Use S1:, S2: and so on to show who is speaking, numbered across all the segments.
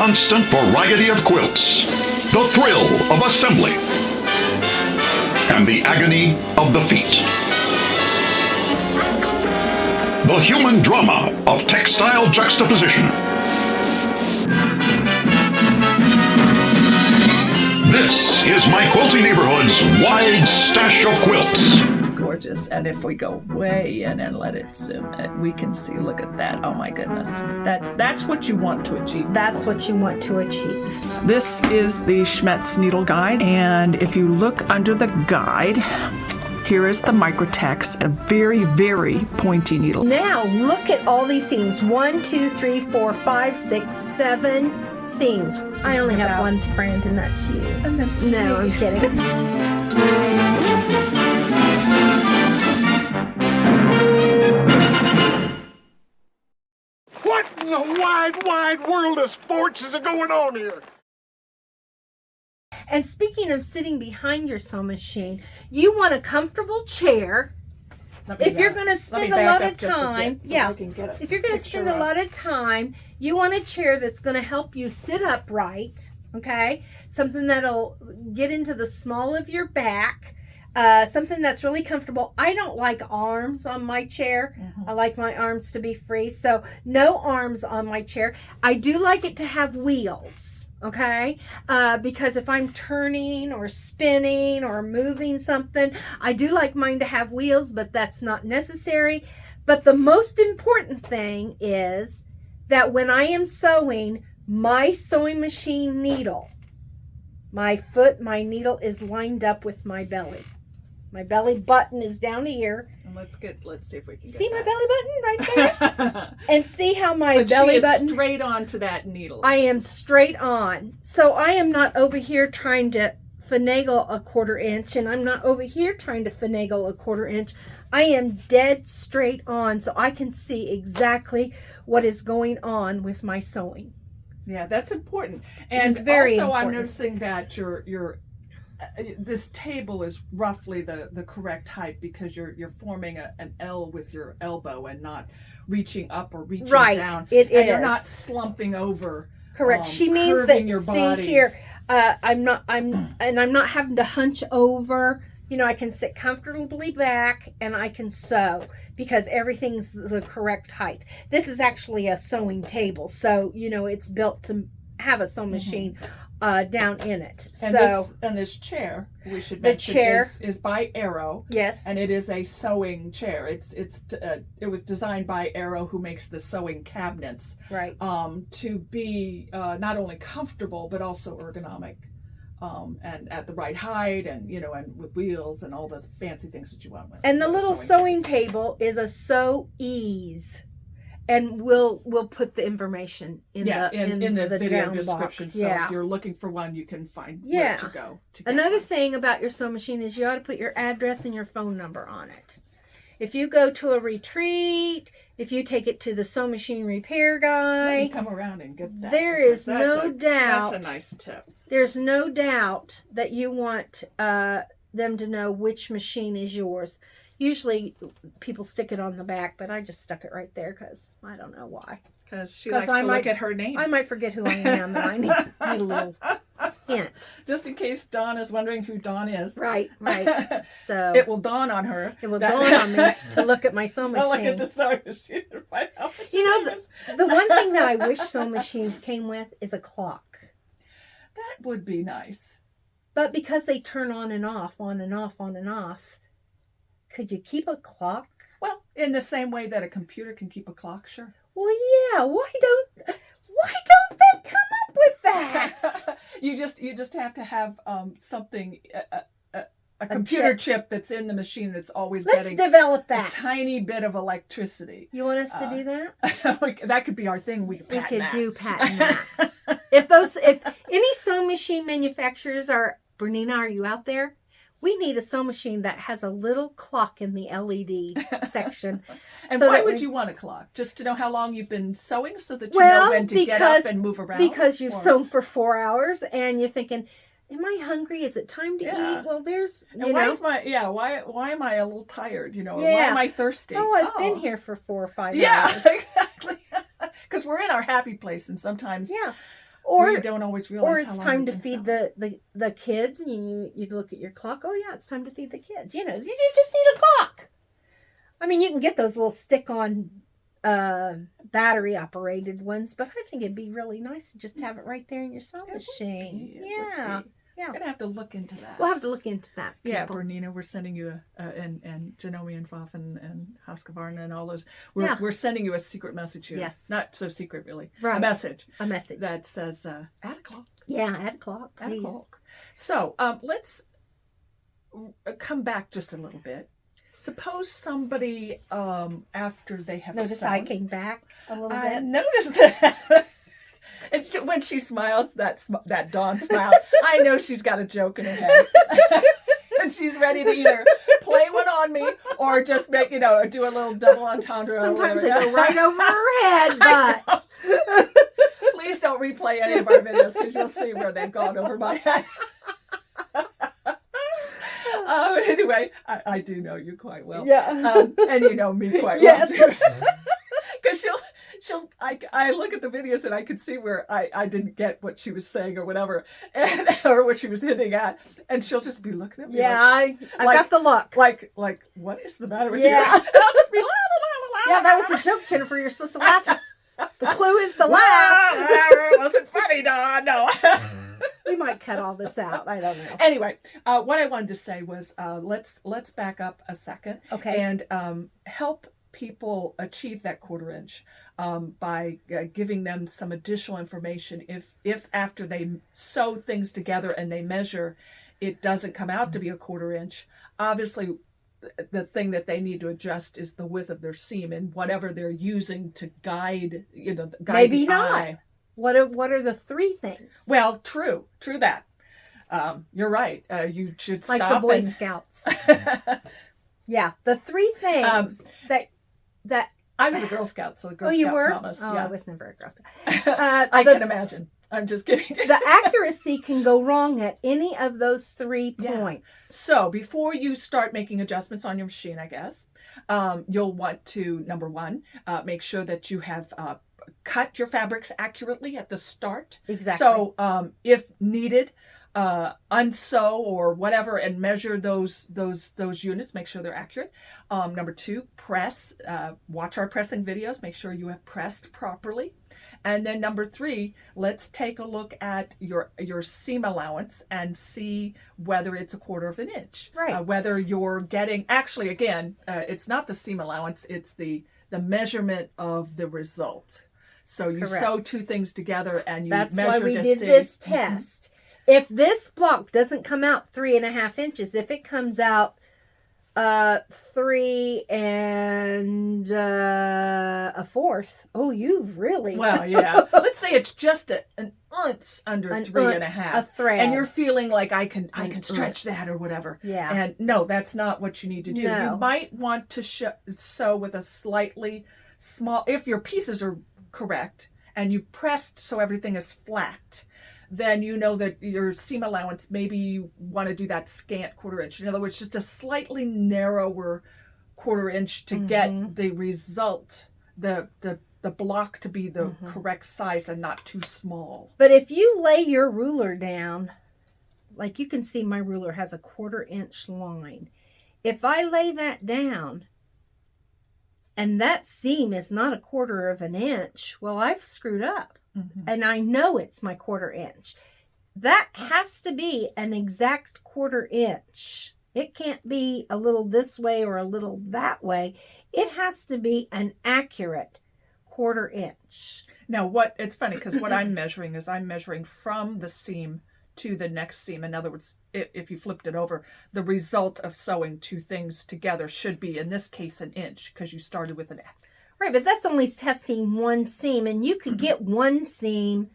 S1: constant variety of quilts, the thrill of assembly, and the agony of the feet. The human drama of textile juxtaposition. This is My Quilty Neighborhood's wide stash of quilts.
S2: It's gorgeous. And if we go way in and let it zoom in, we can see, look at that. Oh my goodness. That's what you want to achieve.
S3: That's what you want to achieve.
S2: This is the Schmetz Needle Guide. And if you look under the guide, here is the microtext, a very, very pointy needle.
S3: Now look at all these seams. 1, 2, 3, 4, 5, 6, 7 seams. I only have one friend, and that's you.
S2: And that's
S3: No, I'm kidding.
S4: What in the wide, wide world of sports is going on here?
S3: And speaking of sitting behind your sewing machine, you want a comfortable chair. If you're going to spend a lot of time, if you're going to spend a lot of time, you want a chair that's going to help you sit upright, okay? Something that'll get into the small of your back, something that's really comfortable. I don't like arms on my chair. I like my arms to be free, so no arms on my chair. I do like it to have wheels. Okay, because if I'm turning or spinning or moving something, I do like mine to have wheels, but that's not necessary. But the most important thing is that when I am sewing, my sewing machine needle, my needle is lined up with my belly. My belly button is down here.
S2: And let's see if we can
S3: see
S2: get
S3: my belly button right there? And see how my
S2: but
S3: belly
S2: she is
S3: button
S2: straight onto that needle.
S3: I am straight on. So I am not over here trying to finagle a 1/4 inch, and I'm not over here trying to finagle a 1/4 inch. I am dead straight on, so I can see exactly what is going on with my sewing.
S2: Yeah, that's important. And
S3: It's very
S2: also
S3: important.
S2: I'm noticing that your this table is roughly the correct height, because you're forming an L with your elbow and not reaching up or reaching down. And you're not slumping over.
S3: Correct. She means that,
S2: your
S3: see
S2: body.
S3: here, I'm not having to hunch over. You know, I can sit comfortably back and I can sew because everything's the correct height. This is actually a sewing table, so you know it's built to have a sewing machine down in it.
S2: And this chair, we should mention, is by Arrow.
S3: Yes.
S2: And it is a sewing chair. It was designed by Arrow, who makes the sewing cabinets.
S3: Right.
S2: To be not only comfortable but also ergonomic, and at the right height, and and with wheels and all the fancy things that you want with.
S3: And the little sewing table is a Sew Ease. And we'll put the information in the
S2: video
S3: down
S2: description.
S3: box.
S2: So if you're looking for one, you can find where to go.
S3: Another thing about your sewing machine is you ought to put your address and your phone number on it. If you go to a retreat, if you take it to the sewing machine repair guy,
S2: let me come around and get that.
S3: There is no doubt.
S2: That's a nice tip.
S3: There's no doubt that you want them to know which machine is yours. Usually people stick it on the back, but I just stuck it right there because I don't know why.
S2: Because she likes to look at her name.
S3: I might forget who I am, and I need a little hint.
S2: Just in case Dawn is wondering who Dawn is.
S3: Right. So
S2: it will dawn on her.
S3: It will dawn on me to look at my sewing machine.
S2: Look at the sewing machine to find out what
S3: the one thing that I wish sewing machines came with is a clock.
S2: That would be nice.
S3: But because they turn on and off, could you keep a clock?
S2: Well, in the same way that a computer can keep a clock, sure.
S3: Well, yeah. Why don't they come up with that?
S2: You just have to have something, a computer chip that's in the machine that's always getting
S3: develop that.
S2: A tiny bit of electricity.
S3: You want us to do that?
S2: That could be our thing. We could
S3: patent that. If any sewing machine manufacturers Bernina, are you out there? We need a sewing machine that has a little clock in the LED section.
S2: And why would you want a clock? Just to know how long you've been sewing, so that you know when to get up and move around?
S3: Because you've sewn for 4 hours and you're thinking, am I hungry? Is it time to eat? Well, there's,
S2: why am I a little tired? Why am I thirsty?
S3: Oh, I've been here for 4 or 5 hours.
S2: Yeah, exactly. Because we're in our happy place, and sometimes or you don't always realize.
S3: Or it's time to feed the kids, and you look at your clock. Oh yeah, it's time to feed the kids. You just need a clock. I mean, you can get those little stick-on battery operated ones, but I think it'd be really nice to just have it right there in your sewing machine. Yeah.
S2: We're gonna have to look into that.
S3: We'll have to look into that.
S2: Yeah, Bernina, we're sending you and Janome and Foff and Husqvarna and all those. We're sending you a secret message here.
S3: Yes,
S2: not so secret really.
S3: Right.
S2: A message
S3: that
S2: says add a clock.
S3: Yeah, add a clock.
S2: Add a clock. So let's come back just a little bit. Suppose somebody after they have
S3: notice I came back a little bit.
S2: I noticed that. And when she smiles, that Dawn smile, I know she's got a joke in her head. And she's ready to either play one on me or just make, do a little double entendre.
S3: Sometimes they go right over her head, but...
S2: Please don't replay any of our videos because you'll see where they've gone over my head. Anyway, I do know you quite well.
S3: Yeah.
S2: And you know me quite well, too. Because I look at the videos and I can see where I didn't get what she was saying or whatever, or what she was hinting at, and she'll just be looking at me.
S3: Yeah, I got the look.
S2: Like, what is the matter with you? And I'll just be la la la la.
S3: Yeah, that was a joke, Jennifer. You're supposed to laugh. The clue is to laugh.
S2: It wasn't funny, Dawn. No.
S3: We might cut all this out. I don't know.
S2: Anyway, what I wanted to say was let's back up a second.
S3: Okay.
S2: And help people achieve that 1/4 inch by giving them some additional information. If after they sew things together and they measure, it doesn't come out to be a 1/4 inch, obviously the thing that they need to adjust is the width of their seam and whatever they're using to guide,
S3: Maybe
S2: the
S3: not.
S2: eye.
S3: What are the 3 things?
S2: Well, true that. You're right. You should stop.
S3: Like the Boy Scouts. Yeah, the 3 things that
S2: I was a Girl Scout, so the Girl Scout
S3: you were?
S2: promise.
S3: Oh,
S2: yeah.
S3: I was never a Girl Scout.
S2: I can imagine. I'm just kidding.
S3: The accuracy can go wrong at any of those 3 points.
S2: So before you start making adjustments on your machine, I guess, you'll want to, number 1, make sure that you have cut your fabrics accurately at the start.
S3: Exactly.
S2: So if needed, unsew or whatever and measure those units, make sure they're accurate. Number 2, press, watch our pressing videos, make sure you have pressed properly. And then number 3, let's take a look at your seam allowance and see whether it's a 1/4 inch.
S3: Right.
S2: Whether you're getting, actually again, it's not the seam allowance, it's the measurement of the result. So you sew 2 things together and you measure to see.
S3: That's why we did this test. If this block doesn't come out 3.5 inches, if it comes out 3 1/4, oh, you've really
S2: well, yeah. Let's say it's just an ounce under 3.5,
S3: a thread,
S2: and you're feeling like I can stretch that or whatever.
S3: Yeah.
S2: And no, that's not what you need to do.
S3: No.
S2: You might want to sew with a slightly small, if your pieces are correct and you pressed so everything is flat, then you know that your seam allowance, maybe you want to do that scant 1/4 inch. In other words, just a slightly narrower 1/4 inch to get the result, the block to be the correct size and not too small.
S3: But if you lay your ruler down, like you can see my ruler has a 1/4 inch line. If I lay that down and that seam is not a 1/4 inch, well, I've screwed up. And I know it's my 1/4 inch. That has to be an exact 1/4 inch. It can't be a little this way or a little that way. It has to be an accurate 1/4 inch.
S2: Now, it's funny because what I'm measuring is I'm measuring from the seam to the next seam. In other words, if you flipped it over, the result of sewing 2 things together should be, in this case, an inch because you started with an F.
S3: Right, but that's only testing 1 seam, and you could get 1 seam.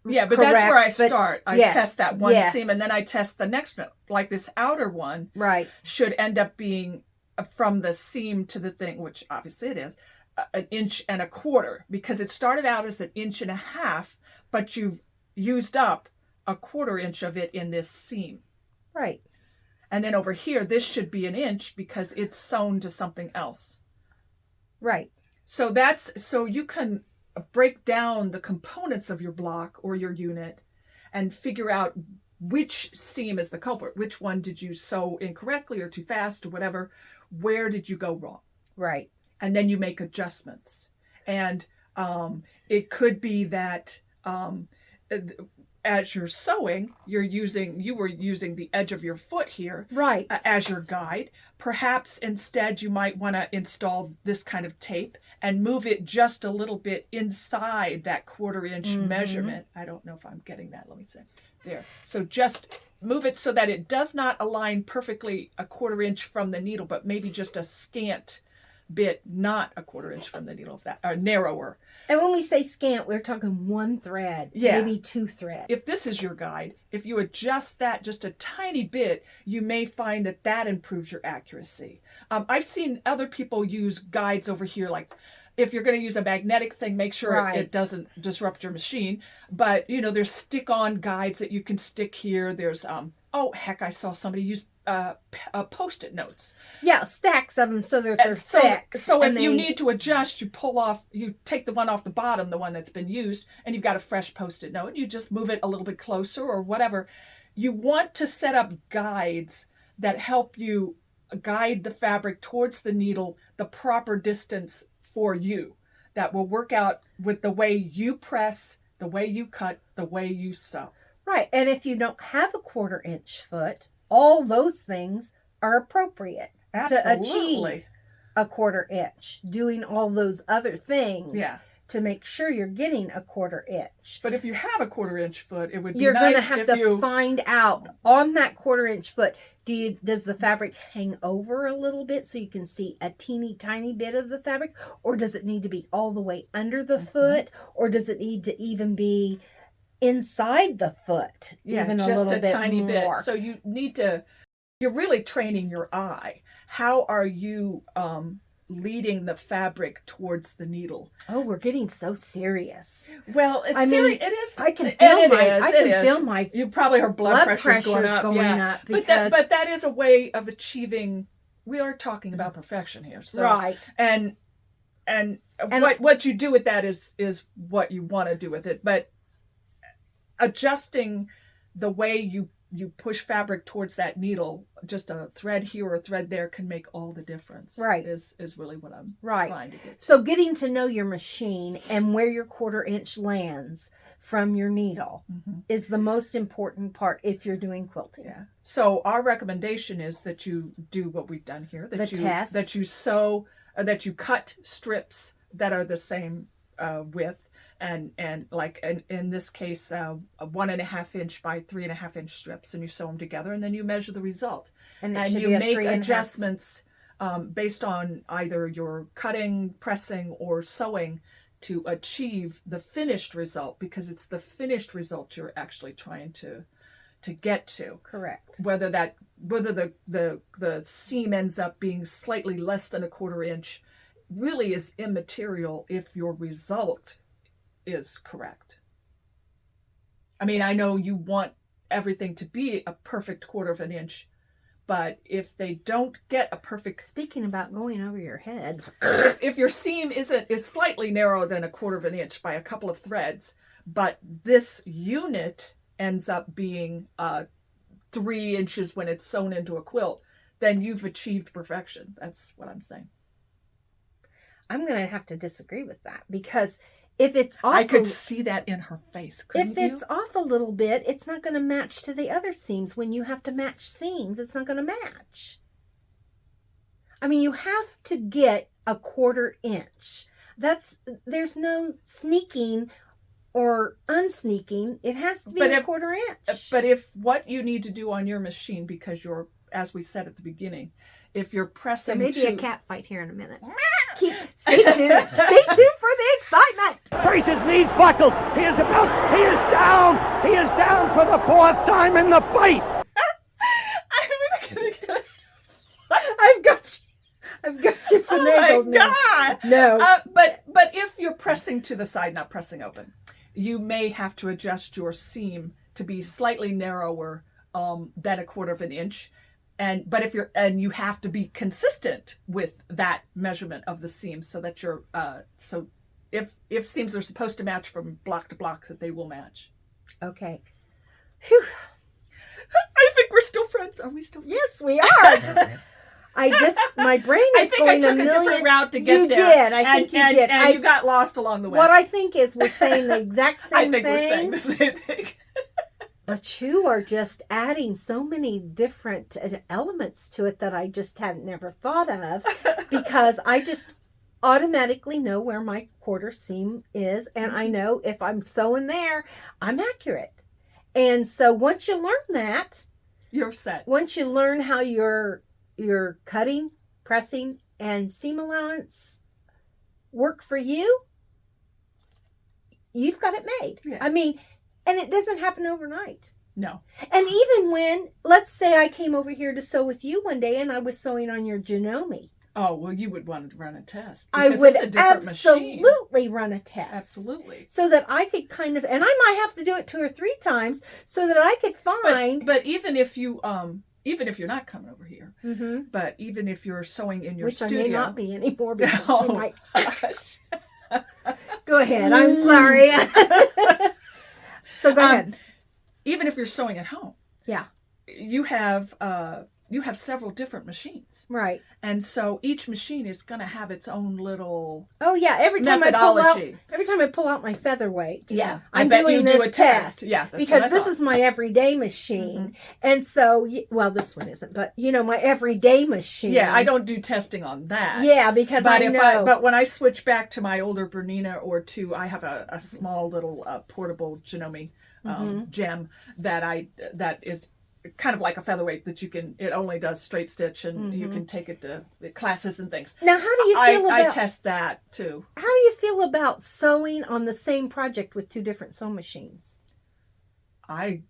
S2: Yeah, but
S3: correct,
S2: that's where I start. I test that 1
S3: yes.
S2: seam, and then I test the next one. Like this outer one
S3: Right.
S2: should end up being from the seam to the thing, which obviously it is, 1 1/4 inch, because it started out as 1.5 inches, but you've used up 1/4 inch of it in this seam.
S3: Right.
S2: And then over here, this should be 1 inch because it's sewn to something else.
S3: Right.
S2: So you can break down the components of your block or your unit and figure out which seam is the culprit. Which one did you sew incorrectly or too fast or whatever? Where did you go wrong?
S3: Right.
S2: And then you make adjustments. And it could be that as you're sewing, you were using the edge of your foot here,
S3: right,
S2: as your guide. Perhaps instead you might want to install this kind of tape and move it just a little bit inside that 1/4 inch measurement. I don't know if I'm getting that. Let me see. There. So just move it so that it does not align perfectly a 1/4 inch from the needle, but maybe just a scant bit, not a 1/4 inch from the needle, of that, or narrower.
S3: And when we say scant, we're talking 1 thread, maybe 2 threads.
S2: If this is your guide, if you adjust that just a tiny bit, you may find that that improves your accuracy. I've seen other people use guides over here, like if you're going to use a magnetic thing, make sure it doesn't disrupt your machine. But, there's stick-on guides that you can stick here. There's, I saw somebody use Post-it notes.
S3: Yeah, stacks of them so they're thick.
S2: So if you need to adjust, you take the one off the bottom, the one that's been used, and you've got a fresh Post-it note. You just move it a little bit closer or whatever. You want to set up guides that help you guide the fabric towards the needle, the proper distance for you, that will work out with the way you press, the way you cut, the way you sew.
S3: Right. And if you don't have a 1/4 inch foot, all those things are appropriate to achieve a 1/4 inch, doing all those other things to make sure you're getting a 1/4 inch.
S2: But if you have a 1/4 inch foot, it would be
S3: You're
S2: nice
S3: going to have to find out on that 1/4 inch foot, does the fabric hang over a little bit so you can see a teeny tiny bit of the fabric? Or does it need to be all the way under the foot? Or does it need to even be inside the foot? Even
S2: just a
S3: bit
S2: tiny
S3: more.
S2: bit. So you're really training your eye. How are you leading the fabric towards the needle?
S3: Oh, we're getting so serious.
S2: Well, it is.
S3: I can feel my
S2: you probably her blood pressure's going up.
S3: Because...
S2: But that is a way of achieving. We are talking about perfection here, so
S3: right.
S2: And what you do with that is what you want to do with it. But adjusting the way you push fabric towards that needle, just a thread here or a thread there can make all the difference.
S3: Right.
S2: Is really what I'm trying to get to.
S3: So getting to know your machine and where your 1/4 inch lands from your needle is the most important part if you're doing quilting.
S2: Yeah. So our recommendation is that you do what we've done here.
S3: Test.
S2: That you sew, that you cut strips that are the same width. And like in this case, a 1.5 inch by 3.5 inch strips, and you sew them together, and then you measure the result, and you make adjustments based on either your cutting, pressing, or sewing to achieve the finished result, because it's the finished result you're actually trying to get to.
S3: Correct.
S2: Whether the seam ends up being slightly less than a 1/4 inch really is immaterial if your result is correct. I mean, I know you want everything to be a perfect 1/4 inch, but if they don't get a perfect...
S3: Speaking about going over your head.
S2: if your seam is slightly narrower than a 1/4 inch by a couple of threads, but this unit ends up being 3 inches when it's sewn into a quilt, then you've achieved perfection. That's what I'm saying.
S3: I'm going to have to disagree with that, because if it's off,
S2: I could see that in her face. Couldn't you?
S3: If it's off a little bit, it's not going to match to the other seams. When you have to match seams, it's not going to match. I mean, you have to get a 1/4 inch. There's no sneaking or unsneaking. It has to be a 1/4 inch.
S2: But if what you need to do on your machine, because you're, as we said at the beginning, if you're pressing,
S3: there may be a cat fight here in a minute. Stay tuned. Stay tuned for the excitement.
S4: Brace his knees buckled. He is down. He is down for the 4th time in the fight.
S3: I've got you finagled.
S2: Oh my God.
S3: No.
S2: But if you're pressing to the side, not pressing open, you may have to adjust your seam to be slightly narrower than a 1/4 inch. But you have to be consistent with that measurement of the seam, so that you're so if seams are supposed to match from block to block, that they will match.
S3: Okay. Whew.
S2: I think we're still friends. Are we still friends?
S3: Yes, we are. My brain is
S2: I think
S3: going
S2: I took a different route to get there.
S3: You did. I think you did.
S2: And you got lost along the way.
S3: What I think is we're saying the exact same thing.
S2: I think we're saying the same thing.
S3: But you are just adding so many different elements to it that I just hadn't never thought of, because I just automatically know where my quarter seam is, and I know if I'm sewing there, I'm accurate. And so once you learn that,
S2: you're set.
S3: Once you learn how your cutting, pressing, and seam allowance work for you, you've got it made.
S2: Yeah.
S3: I mean, and it doesn't happen overnight.
S2: No.
S3: And even when, let's say I came over here to sew with you one day and I was sewing on your Janome.
S2: Oh, well, you would want to run a test.
S3: I would absolutely run a test.
S2: Absolutely.
S3: So that I could kind of, and I might have to do it 2 or 3 times so that I could find.
S2: But even if you're not coming over here, but even if you're sewing in your studio.
S3: Which I may not be anymore because she might. Go ahead. I'm sorry. So go ahead.
S2: Even if you're sewing at home.
S3: Yeah.
S2: You have several different machines.
S3: Right.
S2: And so each machine is going to have its own little
S3: every time I pull out my featherweight.
S2: Yeah.
S3: I'm
S2: bet
S3: doing
S2: you
S3: this
S2: do a test. Yeah.
S3: Because this is my everyday machine. And so, well, this one isn't, but my everyday machine.
S2: Yeah, I don't do testing on that.
S3: Yeah, because
S2: but when I switch back to my older Bernina I have a small little portable Janome gem that is kind of like a featherweight that it only does straight stitch, and you can take it to classes and things.
S3: Now, how do you feel
S2: I test that too.
S3: How do you feel about sewing on the same project with 2 different sewing machines?
S2: I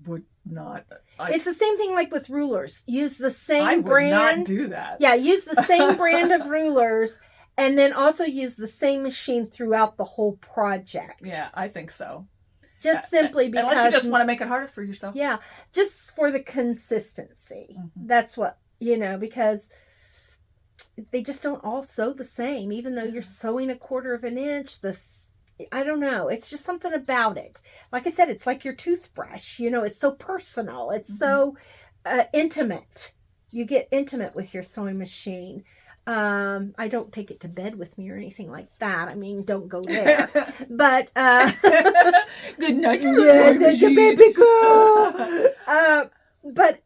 S2: would not.
S3: It's the same thing like with rulers. Use the same brand.
S2: I would not do that.
S3: Yeah, use the same brand of rulers, and then also use the same machine throughout the whole project.
S2: Yeah, I think so.
S3: Just simply because...
S2: Unless you just want to make it harder for yourself.
S3: Yeah, just for the consistency. That's what, because they just don't all sew the same. Even though you're sewing 1/4 of an inch, I don't know. It's just something about it. Like I said, it's like your toothbrush. It's so personal. It's so intimate. You get intimate with your sewing machine. I don't take it to bed with me or anything like that. I mean, don't go there. But
S2: good night,
S3: baby girl. But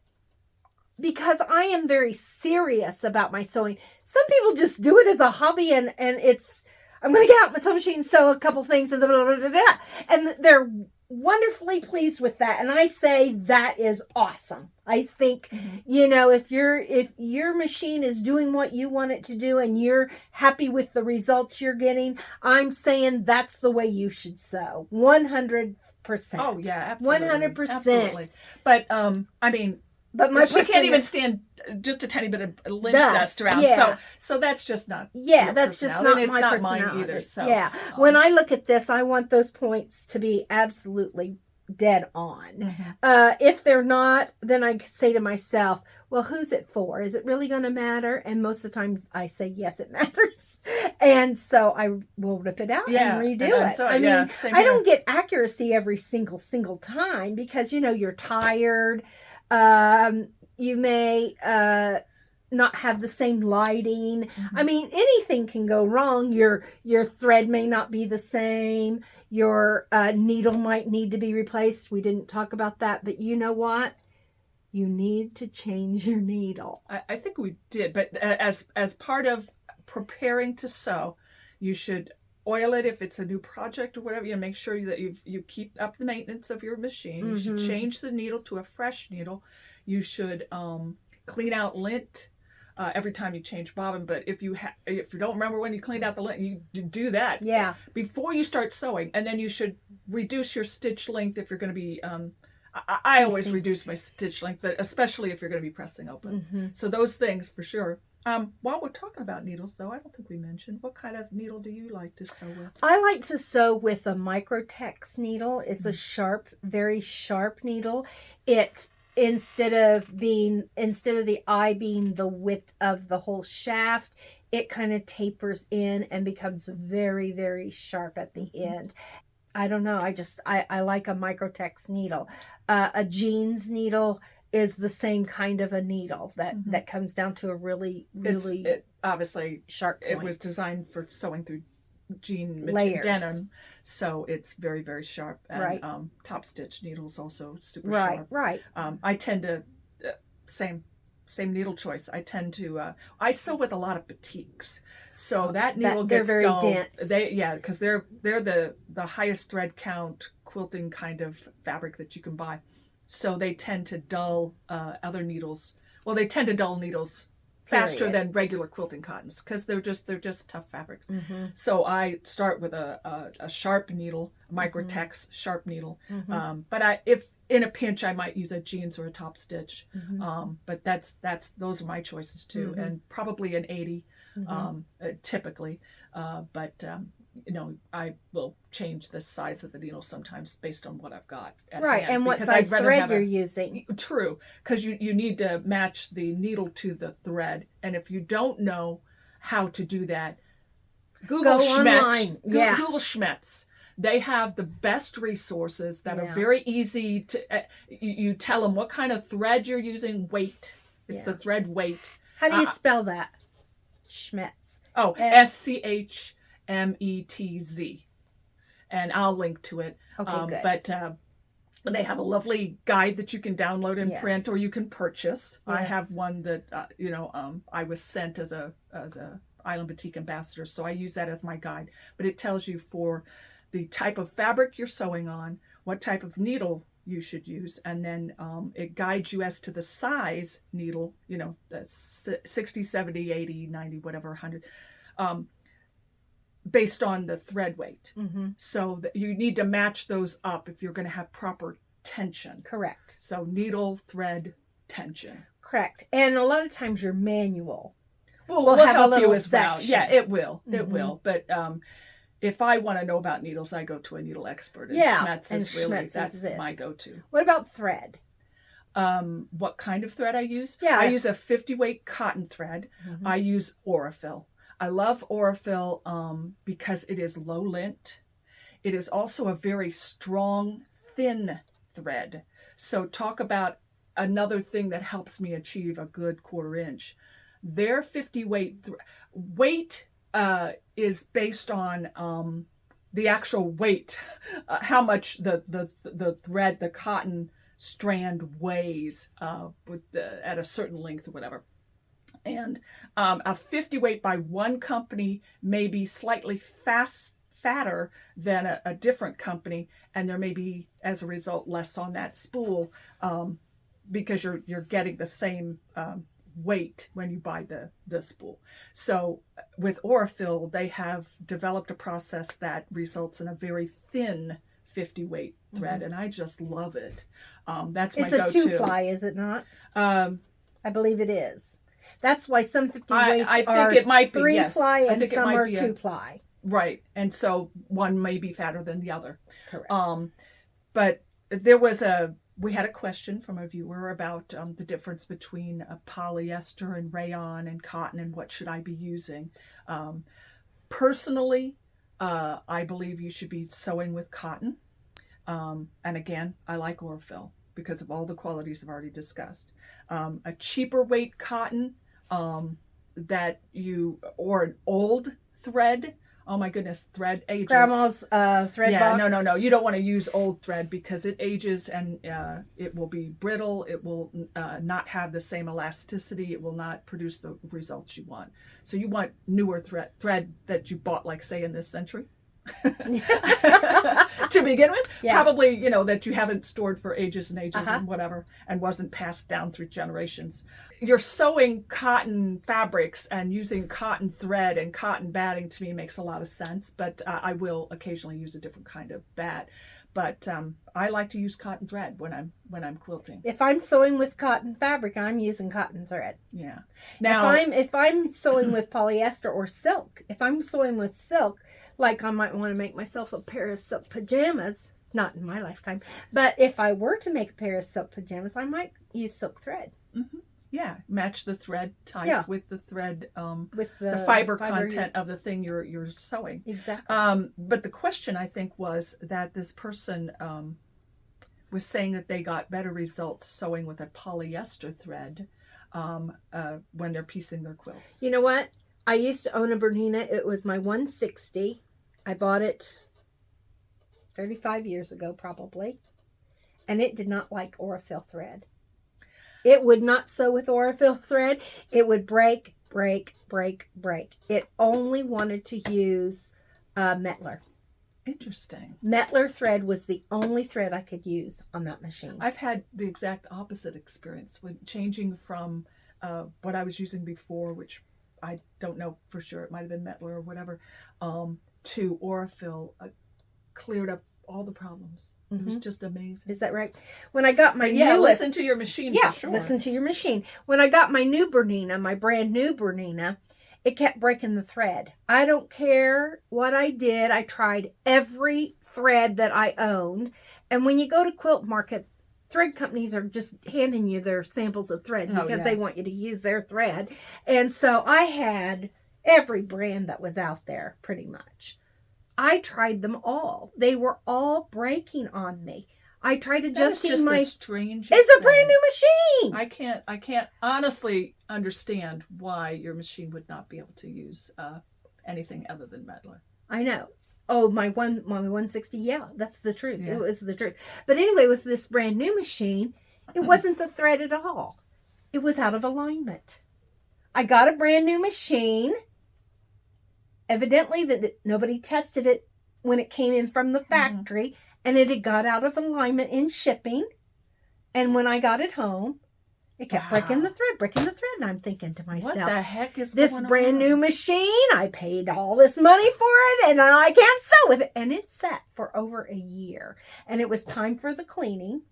S3: because I am very serious about my sewing, some people just do it as a hobby, and it's I'm going to get out my sewing machine, sew a couple things, and blah, blah, blah, blah, and they're wonderfully pleased with that, and I say that is awesome. I think if your machine is doing what you want it to do and you're happy with the results you're getting, I'm saying that's the way you should sew. 100%.
S2: Oh yeah, absolutely.
S3: 100%.
S2: Absolutely. But I mean, she can't even stand just a tiny bit of lint dust around.
S3: Yeah.
S2: So that's just not.
S3: Yeah, that's just not
S2: it's
S3: my
S2: not
S3: personality.
S2: mine either. So
S3: yeah, when I look at this, I want those points to be absolutely dead on. If they're not, then I say to myself, well, who's it for? Is it really going to matter? And most of the time I say, yes, it matters. And so I will rip it out and redo it.
S2: So,
S3: I mean, I don't get accuracy every single time because, you're tired. You may not have the same lighting. I mean, anything can go wrong. Your thread may not be the same. Your needle might need to be replaced. We didn't talk about that, but you know what? You need to change your needle.
S2: I think we did, but as part of preparing to sew, you should oil it if it's a new project or whatever. You make sure that you keep up the maintenance of your machine. You should change the needle to a fresh needle. You should clean out lint every time you change bobbin. But if you don't remember when you cleaned out the lint, you do that before you start sewing. And then you should reduce your stitch length if you're going to be. I always reduce my stitch length, but especially if you're going to be pressing open. So those things for sure. While we're talking about needles, though, I don't think we mentioned, what kind of needle do you like to sew with?
S3: I like to sew with a Microtex needle. It's a sharp, very sharp needle. It instead of the eye being the width of the whole shaft, it kind of tapers in and becomes very, very sharp at the end. I don't know. I like a microtex needle. A jeans needle is the same kind of a needle that comes down to a really, really
S2: obviously
S3: sharp point.
S2: It was designed for sewing through jean
S3: Layers.
S2: denim, so it's very, very sharp. And
S3: Right.
S2: Top stitch needles also super sharp.
S3: Right.
S2: I tend to same needle choice. I tend to I sew with a lot of batiks, so that needle
S3: they're
S2: gets
S3: very
S2: dull.
S3: dense.
S2: Because they're the highest thread count quilting kind of fabric that you can buy, so they tend to dull other needles. Well, they tend to dull needles faster than regular quilting cottons because they're just tough fabrics. So I start with a sharp needle, a microtex sharp needle. But if in a pinch I might use a jeans or a top stitch. But those are my choices too, and probably an 80 typically. But I will change the size of the needle sometimes based on what I've got at hand,
S3: And what
S2: because
S3: size
S2: I'd rather
S3: thread
S2: have
S3: you're using.
S2: True, because you need to match the needle to the thread, and if you don't know how to do that, Google
S3: online.
S2: Google Schmetz. They have the best resources that are very easy to. You tell them what kind of thread you're using, weight. It's the thread weight.
S3: How do you spell that? Schmetz.
S2: Oh, SCHMETZ. And I'll link to it.
S3: Okay, good.
S2: But they have a lovely guide that you can download and print, or you can purchase.
S3: Yes.
S2: I have one that I was sent as a Island Boutique ambassador, so I use that as my guide. But it tells you for the type of fabric you're sewing on, what type of needle you should use, and then it guides you as to the size needle, 60, 70, 80, 90, whatever, 100, based on the thread weight. So that you need to match those up if you're going to have proper tension.
S3: Correct.
S2: So needle, thread, tension.
S3: Correct. And a lot of times your manual
S2: will
S3: have
S2: help
S3: a little
S2: you as
S3: section.
S2: well. Yeah, it will. It will. But if I want to know about needles, I go to a needle expert. And Schmetz is really, that's my go-to.
S3: What about thread?
S2: What kind of thread I use?
S3: Yeah.
S2: I use a 50 weight cotton thread. I use Aurifil. I love Aurifil because it is low lint. It is also a very strong, thin thread. So talk about another thing that helps me achieve a good 1/4 inch. Their 50 weight weight is based on the actual weight, how much the thread, the cotton strand weighs at a certain length or whatever. And a 50 weight by one company may be slightly fatter than a different company, and there may be, as a result, less on that spool because you're getting the same weight when you buy the spool. So with Aurifil, they have developed a process that results in a very thin 50 weight thread, and I just love it. That's my go-to.
S3: It's a 2-ply, is it not? I believe it is. That's why some 50 weights
S2: I think
S3: are
S2: it might be,
S3: 3-ply
S2: yes.
S3: and some are 2-ply.
S2: Right, and so one may be fatter than the other.
S3: Correct.
S2: But we had a question from a viewer about the difference between polyester and rayon and cotton and what should I be using. Personally, I believe you should be sewing with cotton. And again, I like Aurifil because of all the qualities I've already discussed. A cheaper weight cotton or an old thread. Oh my goodness, thread ages.
S3: Grandma's thread box.
S2: No. You don't want to use old thread because it ages and it will be brittle. It will not have the same elasticity. It will not produce the results you want. So you want newer thread that you bought, like say in this century. To begin with, probably that you haven't stored for ages and ages and whatever, and wasn't passed down through generations. You're sewing cotton fabrics and using cotton thread and cotton batting to me makes a lot of sense, but I will occasionally use a different kind of bat. But I like to use cotton thread when I'm quilting.
S3: If I'm sewing with cotton fabric, I'm using cotton thread.
S2: Yeah. Now,
S3: if I'm sewing with polyester or silk, if I'm sewing with silk, like I might want to make myself a pair of silk pajamas, not in my lifetime, but if I were to make a pair of silk pajamas, I might use silk thread.
S2: Yeah, match the thread type with the thread,
S3: with
S2: the fiber content of the thing you're sewing.
S3: Exactly.
S2: But the question, I think, was that this person was saying that they got better results sewing with a polyester thread when they're piecing their quilts.
S3: You know what? I used to own a Bernina. It was my 160. I bought it 35 years ago, probably. And it did not like Aurifil thread. It would not sew with Aurifil thread. It would break. It only wanted to use Metler.
S2: Interesting.
S3: Metler thread was the only thread I could use on that machine.
S2: I've had the exact opposite experience with changing from what I was using before, which I don't know for sure, it might have been Metler or whatever, to Aurifil. Cleared up all the problems. It was just amazing.
S3: Is that right? When I got my
S2: listen to your machine for sure.
S3: Listen to your machine. When I got my new Bernina, my brand new Bernina, it kept breaking the thread. I don't care what I did. I tried every thread that I owned. And when you go to Quilt Market, thread companies are just handing you their samples of thread because they want you to use their thread. And so I had every brand that was out there pretty much. I tried them all. They were all breaking on me. I tried adjusting my.
S2: The strangest
S3: it's a
S2: thing.
S3: brand new machine.
S2: I can't honestly understand why your machine would not be able to use anything other than Metler.
S3: I know. Oh, my 160. Yeah, that's the truth. Yeah. It was the truth. But anyway, with this brand new machine, it wasn't the thread at all. It was out of alignment. I got a brand new machine. Evidently, that nobody tested it when it came in from the factory, and it had got out of alignment in shipping. And when I got it home, it kept breaking the thread. And I'm thinking to myself,
S2: what the heck is
S3: this
S2: going
S3: brand
S2: on?
S3: new machine? I paid all this money for it, and I can't sew with it. And it sat for over a year, and it was time for the cleaning.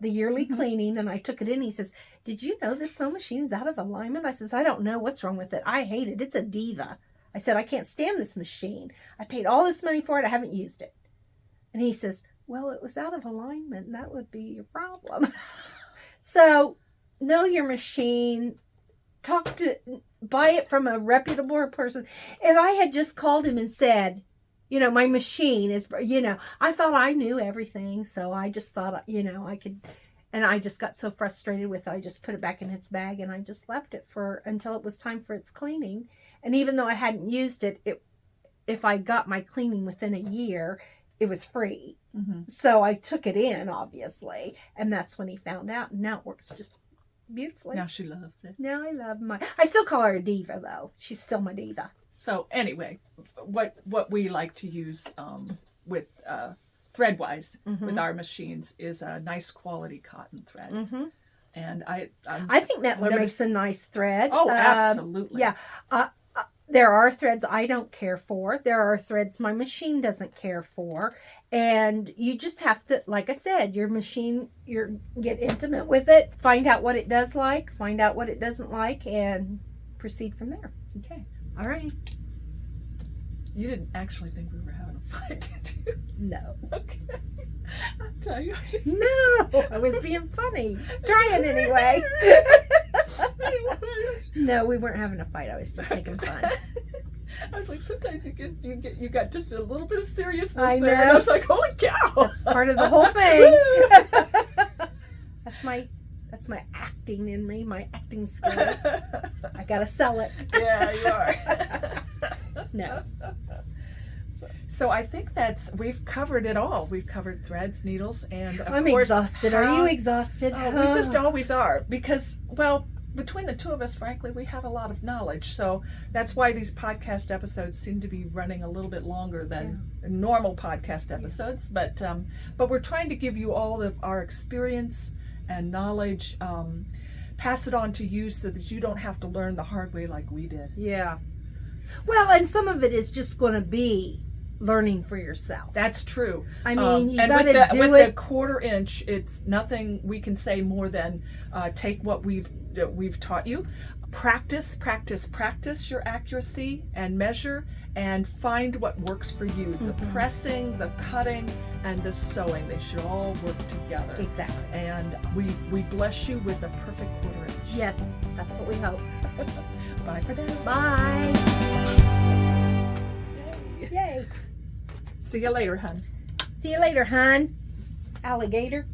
S3: The yearly cleaning, and I took it in. He says, "Did you know this sewing machine's out of alignment?" I says, "I don't know what's wrong with it. I hate it. It's a diva." I said, "I can't stand this machine. I paid all this money for it. I haven't used it." And he says, "Well, it was out of alignment, and that would be your problem." So, know your machine. Buy it from a reputable person. If I had just called him and said, my machine is, I thought I knew everything. So I just thought, I could, and I just got so frustrated with it. I just put it back in its bag and I just left it until it was time for its cleaning. And even though I hadn't used it, if I got my cleaning within a year, it was free. So I took it in, obviously. And that's when he found out. And now it works just beautifully.
S2: Now she loves it.
S3: Now I love I still call her a diva, though. She's still my diva.
S2: So anyway, what we like to use with thread-wise with our machines is a nice quality cotton thread. And I
S3: think Metler makes a nice thread.
S2: Oh, absolutely.
S3: Yeah. There are threads I don't care for. There are threads my machine doesn't care for. And you just have to, like I said, your machine, get intimate with it, find out what it does like, find out what it doesn't like, and proceed from there.
S2: Okay.
S3: All right.
S2: You didn't actually think we were having a fight, did you?
S3: No.
S2: Okay. I'll tell you.
S3: No, I was being funny. Trying anyway. No, we weren't having a fight. I was just making fun.
S2: I was like, sometimes you got just a little bit of seriousness
S3: I
S2: there.
S3: know.
S2: And I was like, holy cow.
S3: That's part of the whole thing. That's my acting in me, my acting skills. I gotta sell it.
S2: Yeah, you are.
S3: No.
S2: So I think we've covered it all. We've covered threads, needles, and of
S3: I'm
S2: course,
S3: exhausted. Are you exhausted?
S2: We just always are because, well, between the two of us, frankly, we have a lot of knowledge. So that's why these podcast episodes seem to be running a little bit longer than normal podcast episodes. But we're trying to give you all of our experience and knowledge, pass it on to you so that you don't have to learn the hard way like we did.
S3: Yeah. Well, and some of it is just going to be learning for yourself.
S2: That's true.
S3: I mean, you
S2: and
S3: got to do
S2: with
S3: it.
S2: the 1/4 inch, it's nothing we can say more than take what we've taught you. Practice your accuracy and measure, and find what works for you. The pressing, the cutting, and the sewing, they should all work together.
S3: Exactly.
S2: And we bless you with the perfect 1/4 inch.
S3: Yes, that's what we hope.
S2: Bye for now.
S3: Bye. Yay.
S2: See you later, hun.
S3: See you later, hon. Alligator.